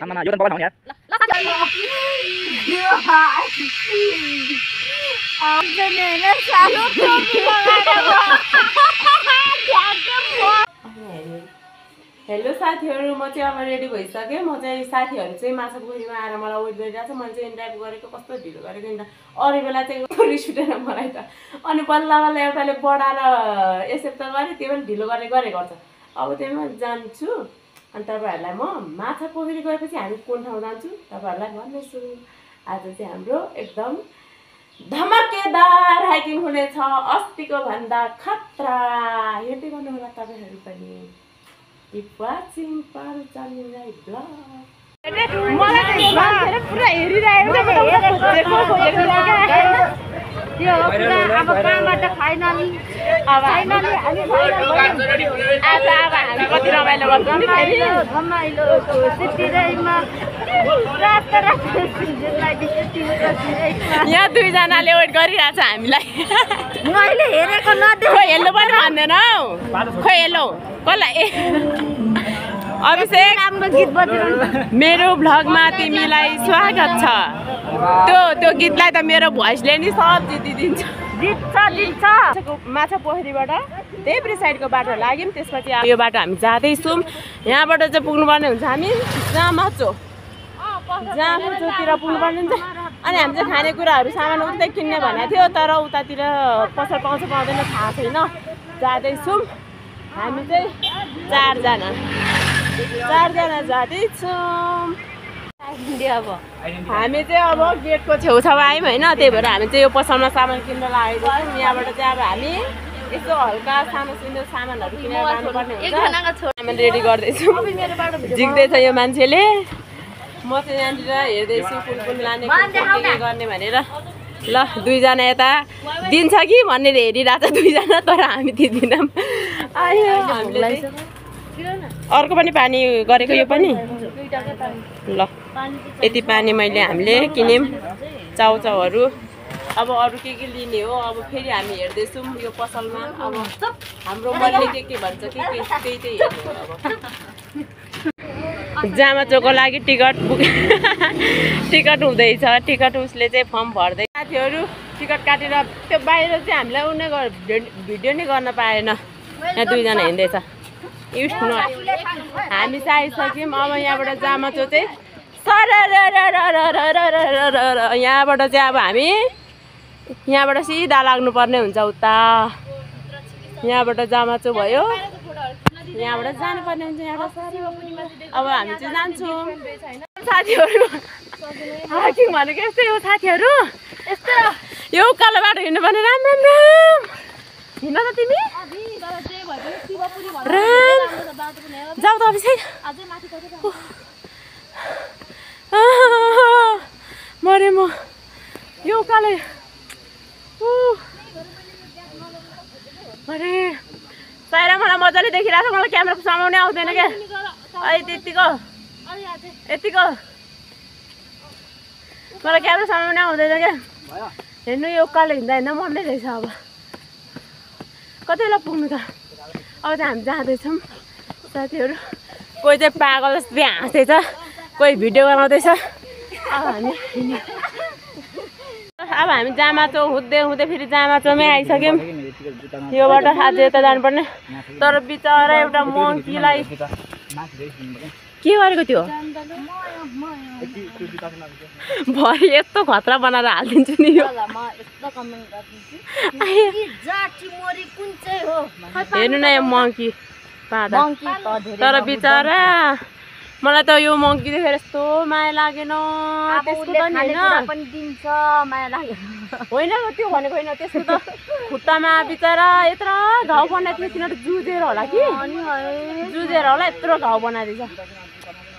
आमा यो त बगान हो यार हेलो साथीहरु म चाहिँ अब रेडी भइसके म चाहिँ साथीहरु चाहिँ माछा पोखरीमा आएर मलाई वेट गरिरहेछ मैले चाहिँ इन्टरभ्यु गरेको कस्तो ढिलो गरेको नि अरु बेला चाहिँ रिस उठेन मलाई त अनि बल्ल बल्ल एउटाले बढाएर एक्सेप्ट गरे त्यो पनि ढिलो गरे गर्छ अब त्यहीमा जान्छु अनि तपाईहरुलाई म माछा पोखरी गएपछि हामी कुन ठाउँ जान्छु तपाईहरुलाई भन्नेछु आज चाहिँ हाम्रो एकदम धमाकेदार हाइकिङ हुनेछ अस्तिको भन्दा खतरा हेर्दै गर्नु होला तपाईहरु पनि Keep watching Paruchanilai vlog. मलाई चाहिँ पुरा हेरिरहेको छ त्यो पुरा अब कामबाट फाइनली हामी कति रमाइलो गर्छौँ नि फेरि रमाइलोको सिटीमा यहाँ दुईजनाले वेट गरिरहेछ हामीलाई मैले हेरेको नदेखेको हेर्नु पनि भन्दैन हौ खोइ हेलो कसलाई अभिषेक राम्रो गीत बजाउनु मेरो भ्लगमा तिमीलाई स्वागत छ त्यो गीतलाई त मेरो भोइसले नि सब जितिदिन्छ जित्छ माछा पोखरीबाट त्यही साइडको बाटो लाग्यौँ त्यसपछि यो बाटो हामी जाँदैछौँ यहाँबाट चाहिँ पुग्नुपर्ने हुन्छ हामी जामाचोतिर पुग्नुपर्ने हुन्छ अनि हामी चाहिँ खानेकुराहरू सामान उतै किन्ने भनेको थियो तर उतातिर पसल पाउँछ पाउँदैन थाहा छैन जाँदैछौँ हामी चाहिँ चारजना जाँदैछौँ हामी चाहिँ अब गेटको छेउछाउ आयौँ होइन त्यही भएर हामी चाहिँ यो पसलमा सामान किन्न लागेको छौँ यहाँबाट चाहिँ अब हामी यसो हल्का सानो सामानहरू किनेर लानुपर्ने हुन्छ सामान रेडी गर्दैछौँ झिक्दैछ यो मान्छेले म चाहिँ यहाँनिर हेर्दैछु कुन लाने के गर्ने भनेर ल दुईजना यता दिन्छ कि भनेर हेरिरहेको छ दुईजना तर हामी दिँदैनौँ आयो हामीलाई अर्को पनि पानी गरेको यो पनि ल यति पानी हामीले किन्यौँ चाउचाउहरू अब अरू के लिने हो अब फेरि हामी हेर्दैछौँ यो पसलमा अब हाम्रो मनले के भन्छ के त्यही हेर्नु अब जामाचोको लागि टिकट हुँदैछ टिकट उसले चाहिँ फर्म भर्दै साथीहरू टिकट काटेर त्यो बाहिर चाहिँ हामीलाई उनी भिडियो नै गर्न पाएन यहाँ दुईजना हिँड्दैछ हामी चाहिँ आइसक्यौँ अब यहाँबाट जामाचो चाहिँ यहाँबाट चाहिँ अब हामी यहाँबाट सिधा लाग्नुपर्ने हुन्छ उता यहाँबाट जामाचो भयो यहाँबाट जानुपर्ने हुन्छ यहाँबाट अब हामी चाहिँ जान्छौँ साथीहरू हाइकिङ भनेको यस्तै हो साथीहरू यस्तै यो उकालो बाटो हिँड्नुपर्ने राम हिँड्न त तिमी जाऊ त अभिषेक मरे म यो उकालो अरे साइरा मलाई मजाले देखिरहेको छ मलाई क्यामेरा समाउनै आउँदैन क्या यतिको मलाई क्यामेरा समाउनै आउँदैन क्या हेर्नु यो उकालो हिँड्दा मर्नै रहेछ अब कति बेला पुग्नु त अब चाहिँ हामी जाँदैछौँ साथीहरू कोही चाहिँ पागल जस्तै हाँस्दैछ कोही भिडियो बनाउँदैछ अब हामी जामाचो हुँदै फेरि जामाचोमै आइसक्यौँ योबाट आज यता जानुपर्ने तर बिचरा एउटा मङ्कीलाई के गरेको थियो भरे यस्तो खतरा बनाएर हालिदिन्छु नि यो हेर्नु न यो मङ्की पादा तर बिचरा मलाई त यो मङ्की देखेर यस्तो माया लागेन त्यसको त होइन त्यो भनेको होइन त्यसको त खुट्टामा बिचरा यत्रो घाउ बनाएको थियो तिनीहरू जुझेर होला कि जुझेर होला यत्रो घाउ बनाइदिन्छ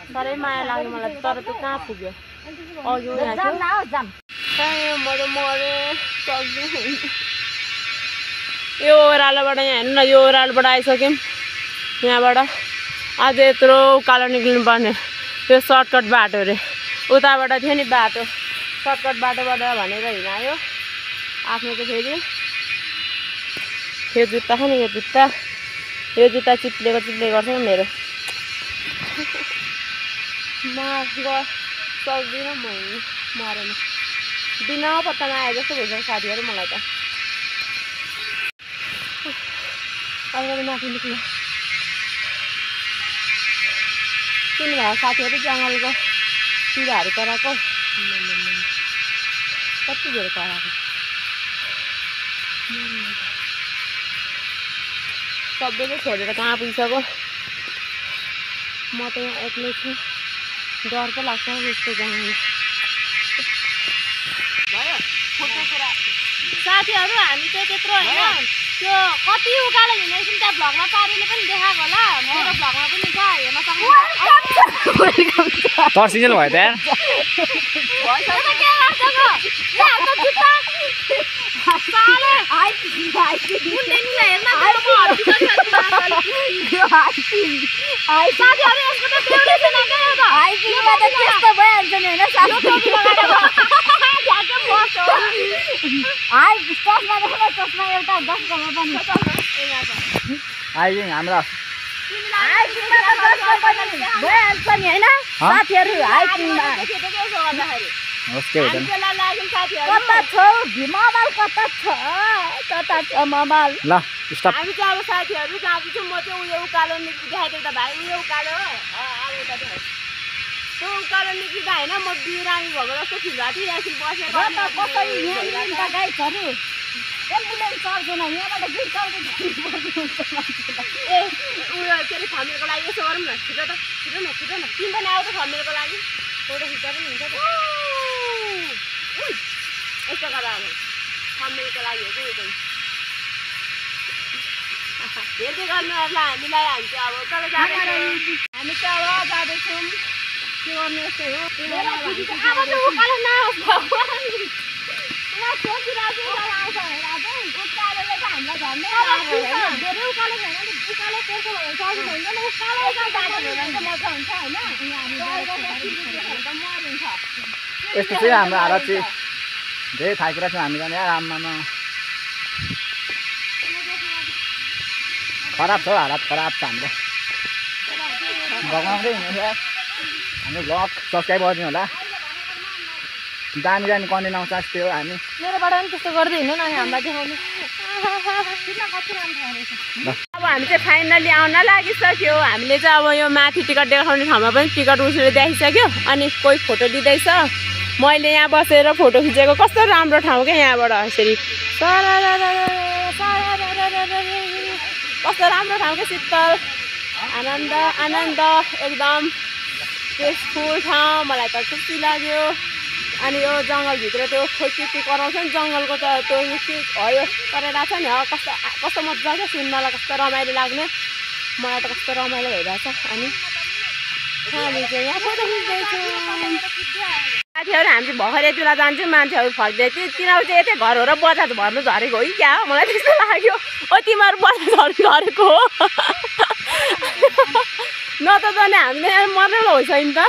साह्रै माया लाग्यो मलाई तर त्यो कहाँ पुग्यो अघि यो ओह्रालोबाट यहाँ हेर्नु न यो ओह्रालोबाट आइसक्यौँ यहाँबाट आज यत्रो उकालो निक्लिनु पर्ने यो सर्टकट बाटो रे उताबाट थियो नि बाटो सर्टकट बाटोबाट भनेर हिँडायो आफ्नो चाहिँ फेरि यो जुत्ता छ नि यो जुत्ता चिप्लेको गर्छ मेरो सक्दिनँ म मरेन बिना पत्तामा आए जस्तो भइसक्यो साथीहरू मलाई त अगाडि माथि निक्ल्यो किन भयो साथीहरू जङ्गलको किराहरू कराएको कति धेरै कराएको सबैले छोडेर कहाँ पुगिसक्यो म त यहाँ एक्लै छु डर पो लाग्छ यस्तो जङ्गल भयो साथीहरू हामी चाहिँ त्यत्रो होइन त्यो कति उकालो हिँडेछौँ त्यहाँ भ्लगमा पारेले पनि देखाएको होला मेरो भ्लगमा पनि छ हेर्न सक्नुहुन्छ तर्सिजेल भयो त आइदिङ हाम्रो साथीहरू ल स्टप हामी चाहिँ अब साथीहरू जाँदैछौँ म चाहिँ उयो उकालो देखाइदिएको त भाइ उयो उकालो त्यो उकालो निक्लिँदा होइन म बिरामी भएको जस्तो फिल भएको थियो यहाँ बसेर एम्बुलेन्स चल्दैन यहाँबाट गीत चल्दैन ए उयो के अरे थमेलको लागि यसो गरौँ न छिटो न तिमी पनि आऊ त थमेलको लागि फोटो खिच्दा पनि हुन्छ त यस्तो गर अब थमेलको लागि हो कि उयो हेर्दै गर्नु होला हामीलाई हामी चाहिँ अब तल जाँदैछौँ हामी चाहिँ अब जाँदैछौँ के गर्नु यस्तै हो अब चाहिँ उकालो नआओस् भगवान् यस्तो चाहिँ हाम्रो हालत चाहिँ धेरै थाकेर छौँ हामी जाने आराममा खराब छ हालत खराब छ हाम्रो भगवान्कै हुनुहुन्छ हाम्रो ब्लग सब्सक्राइब गरिदिनु होला दामी कन्टेन्ट आउँछ त्यही हो हामी मेरोबाट पनि त्यस्तो गर्दै हिँड्नु न हामीलाई देखाउनु अब हामी चाहिँ फाइनली आउन लागिसक्यो हामीले चाहिँ अब यो माथि टिकट देखाउने ठाउँमा पनि टिकट उसले देखिसक्यो अनि कोही फोटो लिँदैछ मैले यहाँ बसेर फोटो खिचेको कस्तो राम्रो ठाउँ क्या यहाँबाट यसरी कस्तो राम्रो ठाउँ क्या शीतल आनन्द आनन्द एकदम पेसफुल ठाउँ मलाई त खुसी लाग्यो अनि यो जङ्गलभित्र त्यो खोइ के कराउँछ नि जङ्गलको त त्यो के भयो करेर छ नि कस्तो कस्तो मजा क्या सुन्नलाई कस्तो रमाइलो लाग्ने मलाई त कस्तो रमाइलो भइरहेछ अनि हामी चाहिँ यहाँ फोटो खिच्दैछौँ साथीहरू हामी चाहिँ भर्खर यतिबेला जान्छौँ मान्छेहरू फर्किँदै थियो तिनीहरू चाहिँ यतै घर हो र बजार भर्नु झरेको हो कि क्या हो मलाई त्यस्तो लाग्यो ओ तिमीहरू बजार झर्नु झरेको हो न त जाने हामीले मर्नु होइसक्यो नि त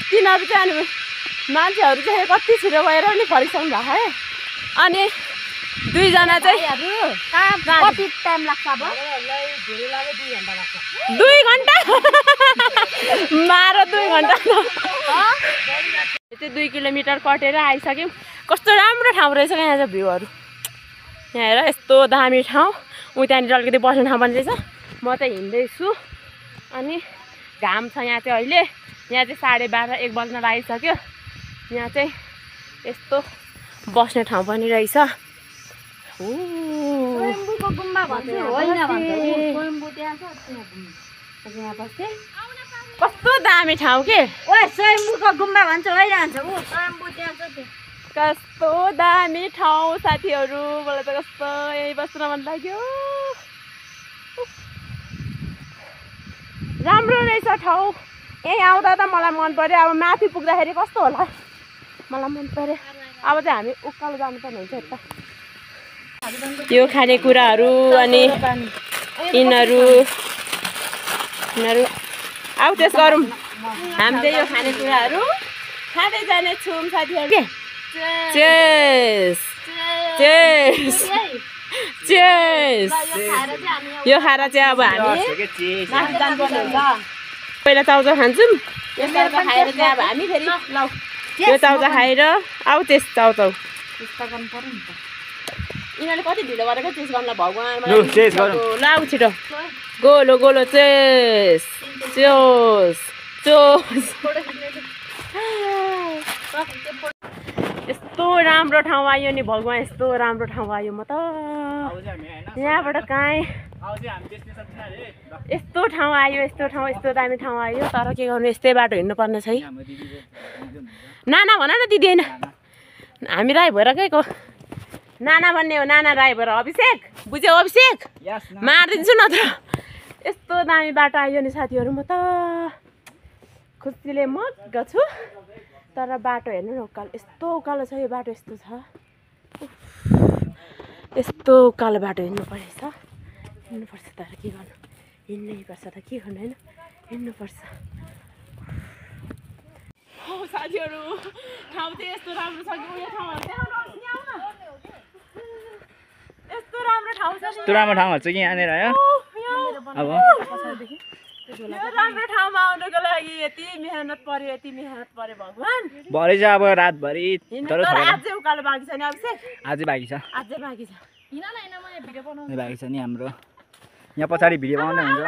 तिनीहरू चाहिँ अनि मान्छेहरू चाहिँ कति छिटो गएर नि फर्किसक्नु भएको है अनि दुईजना चाहिँ कति टाइम लाग्छ अब 2 घन्टा मार 2 घन्टा त्यो 2 किलोमिटर कटेर आइसक्यौँ कस्तो राम्रो ठाउँ रहेछ क्या यहाँ चाहिँ भ्यूहरू यहाँ हेर यस्तो दामी ठाउँ ऊ त्यहाँनिर अलिकति बस्ने ठाउँ पनि रहेछ म चाहिँ हिँड्दैछु अनि घाम छ यहाँ चाहिँ अहिले यहाँ चाहिँ 12:30-1 बज्न लागिसक्यो यहाँ चाहिँ यस्तो बस्ने ठाउँ पनि रहेछ स्वयम्भूको गुम्बा भन्छु होइन भन्छ स्वयम्भू त्यहाँ छ यहाँ बस्थे कस्तो दामी ठाउँ के ओए स्वयम्भूको गुम्बा भन्छ होइन भन्छ ऊ स्वयम्भू त्यहाँ छ त्यो कस्तो दामी ठाउँ साथीहरू मलाई त कस्तो यही बस्न मन लाग्यो राम्रो रहेछ ठाउँ यहीँ आउँदा त मलाई मन पर्यो अब माथि पुग्दाखेरि कस्तो होला मलाई मन पर्यो अब चाहिँ हामी उकालो जानुपर्ने हुन्छ यता यो खानेकुराहरू अनि यिनीहरू आऊ त्यस गरौँ हामी चाहिँ यो खानेकुराहरू खाँदै जानेछौँ साथीहरू के चेस चेस चेस यो खाएर चाहिँ अब हामी माथि जानुपर्ने हुन्छ पहिला चाउचाउ खान्छौँ यो चाउचाउ खाएर चाहिँ अब हामी फेरि ल यो चाउचाउ खाएर आऊ त्यस चाउचाउ यिनीहरूले कति ढिलो गरेको चेस गर्नलाई भगवान् ल आऊ छिटो गोलो गोलो चेस चोस चोस यस्तो राम्रो ठाउँ आयो नि भगवान् यस्तो राम्रो ठाउँ आयो म त यहाँबाट कहाँ यस्तो ठाउँ आयो यस्तो दामी ठाउँ आयो तर के गर्नु यस्तै बाटो हिँड्नुपर्ने छ है नाना भन न दिदी होइन हामी राई भएर गएको नाना भन्ने हो नाना राई भएर अभिषेक बुझ्यौ अभिषेक मारिदिन्छु नत्र यस्तो दामी बाटो आयो नि साथीहरू म त खुसीले मग्ग छु तर बाटो हेर्नु न उकालो यस्तो उकालो छ यो बाटो यस्तो छ यस्तो उकालो बाटो हिँड्नुपर्छ तर के गर्नु हिँड्नै पर्छ त के गर्नु होइन हिँड्नुपर्छ साथीहरू ठाउँ चाहिँ यस्तो राम्रो छ कि उयो ठाउँहरू यस्तो राम्रो ठाउँ छ यस्तो राम्रो ठाउँहरू छ कि यहाँनिर अब यो राम्रो ठाउँमा आउनुको लागि यति मेहनत पर्यो भगवान् भरे चाहिँ अब रातभरि अझै उकालो बाँकी छ नि अभिषेक अझै बाँकी छ बाँकी छ नि हाम्रो यहाँ पछाडि भिडियो बनाउँदै हुन्छ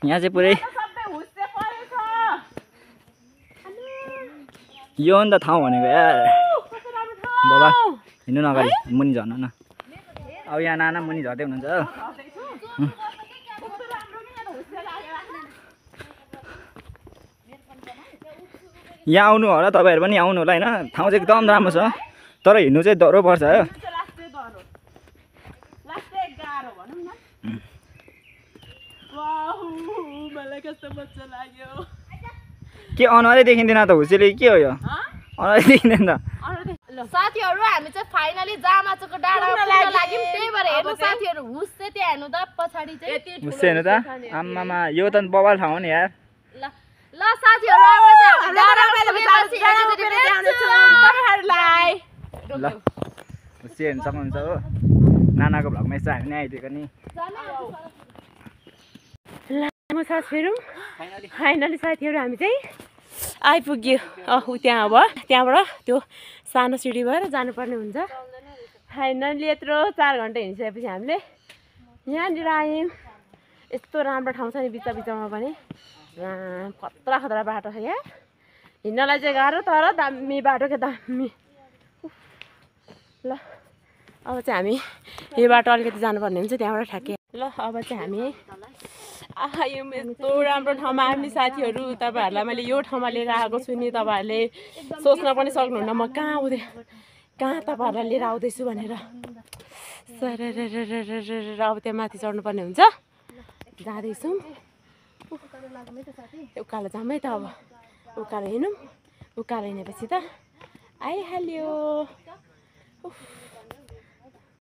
यहाँ चाहिँ पुरै यो हो नि त ठाउँ भनेको यार बाबा हिँड्नु न अगाडि मुनि झर्नु न अब यहाँ नाना मुनि झर्दै हुनुहुन्छ यहाँ आउनु होला तपाईँहरू पनि आउनु होला होइन ठाउँ चाहिँ एकदम राम्रो छ तर हिँड्नु चाहिँ डह्रो पर्छ हो के अनुहारै देखिँदैन त हुसेले के हो यो अनुहारै देखिँदैन त साथीहरू हामी चाहिँ फाइनली जामाचोको डाँडामा लाग्यौँ त्यही भएर हेर्नु साथीहरू हुस चाहिँ त्यहाँ हेर्नु त पछाडि चाहिँ हुस हेर्नु त आम्मामा यो त बबाल ठाउँ हो नि यार ल साथीहरू अब ल हुस हेर्नु सक्नुहुन्छ हो नानाको भ्लगमा यसो हामी नै आइदिएको नि साथीहरू फाइनली साथीहरू हामी चाहिँ आइपुग्यो ऊ त्यहाँ अब त्यहाँबाट त्यो सानो सिडी भएर जानुपर्ने हुन्छ फाइनली यत्रो 4 घन्टा हिँडिसकेपछि हामीले यहाँनिर आयौँ यस्तो राम्रो ठाउँ छ नि बिचमा पनि खतरा बाटो छ यहाँ हिँड्नलाई चाहिँ गाह्रो तर दामी बाटो क्या दामी ल अब चाहिँ हामी यो बाटो अलिकति जानुपर्ने हुन्छ त्यहाँबाट ठ्याक्कै ल अब चाहिँ हामी आयौँ यस्तो राम्रो ठाउँमा हामी साथीहरू तपाईँहरूलाई मैले यो ठाउँमा लिएर आएको छु नि तपाईँहरूले सोच्न पनि सक्नुहुन्न म कहाँ तपाईँहरूलाई लिएर आउँदैछु भनेर सर अब त्यहाँ माथि चढ्नुपर्ने हुन्छ जाँदैछौँ उकालो जाऊँ है त अब उकालो हिँडौँ उकालो हिँडेपछि त आइहाल्यो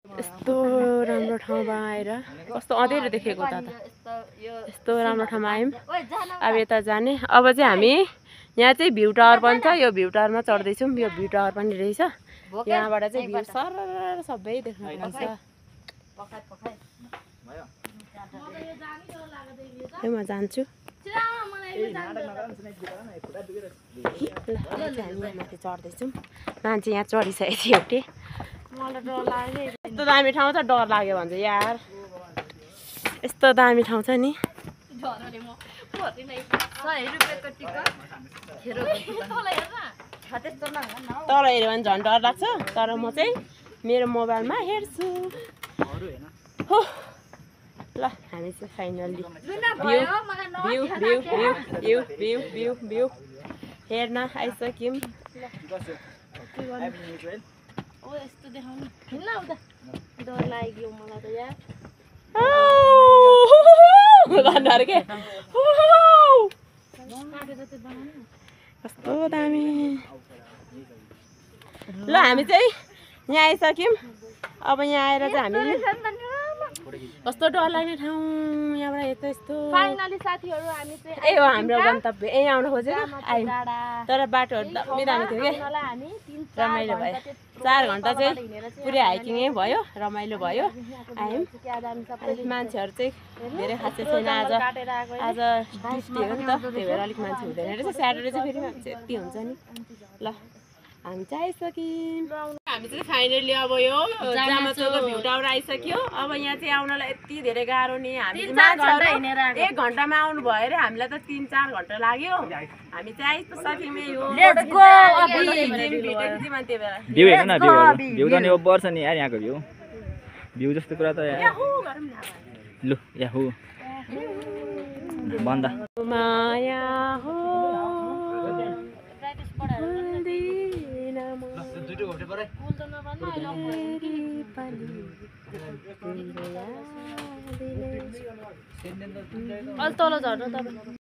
यस्तो राम्रो ठाउँमा आएर कस्तो अँधेरो देखेको त यस्तो राम्रो ठाउँमा आयौँ अब यता जाने अब चाहिँ हामी यहाँ चाहिँ भ्यू टावर पनि छ यो भ्यू टावरमा चढ्दैछौँ यो भ्यू टावर पनि रहेछ यहाँबाट चाहिँ भ्यू सर सबै देख्न पाउँछ म जान्छु हामी माथि चढ्दैछौँ मान्छे यहाँ चढिसकेको थियो एउटै मलाई डर लाग्यो यस्तो दामी ठाउँ छ डर लाग्यो भन्छ यार यस्तो दामी ठाउँ छ नि तल हेऱ्यो भने झन् डर लाग्छ तर म चाहिँ मेरो मोबाइलमा हेर्छु हो ल हामी चाहिँ फाइनल्ली भ्यू हेर्न आइसक्यौँ यस्तो देखाउनु डर लाग्यो मलाई त यार कस्तो दामी ल हामी चाहिँ यहाँ आइसक्यौँ अब यहाँ आएर चाहिँ हामी कस्तो डर लाग्ने ठाउँ यहाँबाट यता यस्तो फाइनली साथीहरु हामी चाहिँ ए हो हाम्रो गन्तव्य यही आउन खोजेको आयौँ तर बाटोहरू दामी दामी थियो के हामी 3-4 रमाइलो भयो 4 घन्टा चाहिँ पुरै हाइकिङै भयो रमाइलो भयो आयौँ मान्छेहरू चाहिँ धेरै खासै छैन आज ट्युसडे हो नि त त्यही भएर अलिक मान्छे हुँदैन रहेछ स्याटरडे चाहिँ फेरि मान्छे यति हुन्छ नि ल हामी चाहिँ आइसक्यौँ हामी चाहिँ फाइनली अब यो जामाचोको भ्यू टावर आइसक्यो अब यहाँ चाहिँ आउनलाई यति धेरै गाह्रो नि हामी 1 घन्टामा आउनु भयो अरे हामीलाई त 3-4 घन्टा लाग्यो हामी चाहिँ आइसक्यौँ यो भ्यू हेर्नु न भ्यू त नि ओभर छ नि यार यहाँको भ्यू जस्तो कुरा त लु याहु बन्द माया हो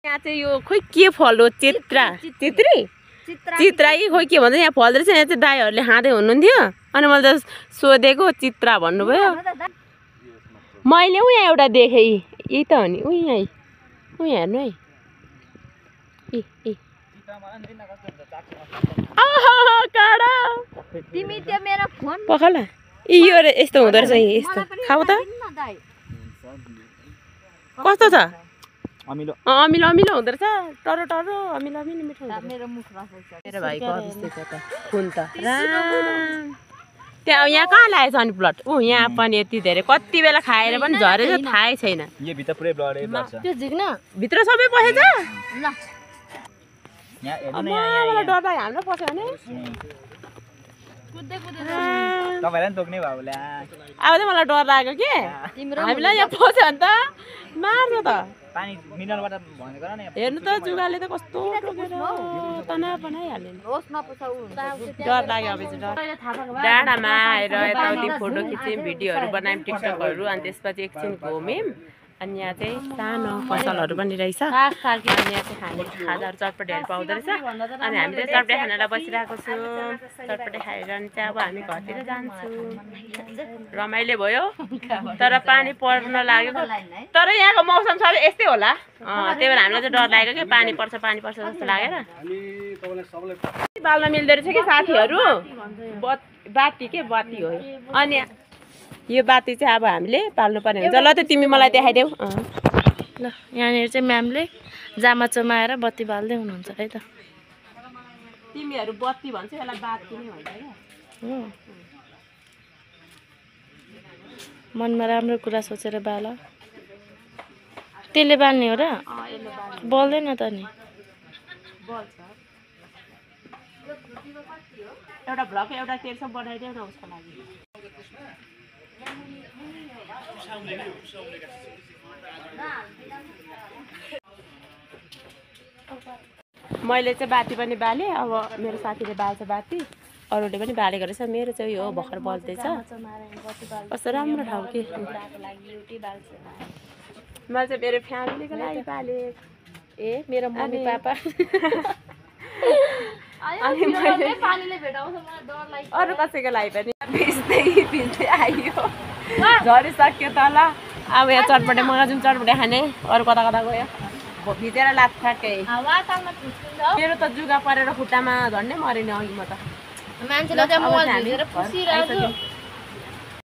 यहाँ चाहिँ यो खोइ के फल हो चित्रा कि खोइ के भन्छ यहाँ फल्दो रहेछ यहाँ चाहिँ दाईहरूले खाँदै हुनुहुन्थ्यो अनि मैले त सोधेको चित्रा भन्नुभयो मैले यहाँ एउटा देखेँ यही त हो नि यहाँ हेर्नु है तिमी त्यो मेरो फोन पखाल यो यस्तो हुँदो रहेछ यस्तो खाऊ त कस्तो छ अमिलो अमिलो अमिलो हुँदो रहेछ टरो टरो अमिलो अमिलो मिठो मेरो मुख रसेछ मेरो भाइको अफिस त खुन त त्यहाँ यहाँ कहाँ लागेछ अनि प्लट यहाँ पनि यति धेरै कति बेला खाएर पनि झरेछ थाहै छैन यो भित्र पुरै ब्लड छ त्यो झिक्न भित्र सबै पसेछ ल यहाँ हेर्नु न मलाई डर लाग्यो हाम्रो पस्यो भने कुद्दै तपाईलाई नि तोक्ने भयो होला अब चाहिँ मलाई डर लाग्यो के हामीलाई यहाँ पस्यो भने त मार्छ त पानी मिनरलबाट भनेको न हेर्नु त जुगाले त कस्तो टोकेर तना बनाइहाल्यो नि होस् नपुछौ डर लाग्यो अब चाहिँ डाँडामा आएर यताउति फोटो खिच्यौँ भिडियोहरू बनायौँ टिकटकहरू अनि त्यसपछि एकछिन घुम्यौँ अनि यहाँ चाहिँ सानो पसलहरू पनि रहेछ अनि यहाँ चाहिँ खाने खाजाहरू चटपटेहरू पाउँदो रहेछ अनि हामी चाहिँ चटपटे खानालाई बसिरहेको छौँ चटपटे खाएर अनि चाहिँ अब हामी घरतिर जान्छौँ रमाइलो भयो तर पानी पर्न लागेको तर यहाँको मौसम सबै यस्तै होला त्यही भएर हामीलाई चाहिँ डर लागेको कि पानी पर्छ जस्तो लागेर बाल्न मिल्दो रहेछ कि साथीहरू बाती के बाती हो अनि यो बाती चाहिँ अब हामीले पाल्नु पर्ने हुन्छ ल त तिमी मलाई देखाइदेऊ ल यहाँनिर चाहिँ म्यामले जामाचोमा आएर बत्ती बाल्दै हुनुहुन्छ है त तिमीहरू बत्ती भन्छ यसलाई बाती नै भन्छ क्या मनमा राम्रो कुरा सोचेर बाल त्यसले बाल्ने हो र बल्दैन त नि एउटा भ्लग एउटा तेर्सो बनाइदेऊ न उसको लागि मैले चाहिँ बाती पनि बालेँ अब मेरो साथीले बाल्छ बाती अरूले पनि बालेको रहेछ मेरो चाहिँ यो भर्खर बल्दैछ कस्तो राम्रो ठाउँ के मैले चाहिँ मेरो फ्यामिलीको लागि बालेँ ए मेरो मम्मी पापा अरू कसैको लागि पनि भिज्दै आयो झरिसक्यो तल अब यहाँ चटपटे मगाउँछौँ चटपटे खाने अरू कता कता गयो भिजेर लात्थाकै मेरो त जुगा परेर खुट्टामा झन्डै मऱ्यो नि अघि म त मान्छेले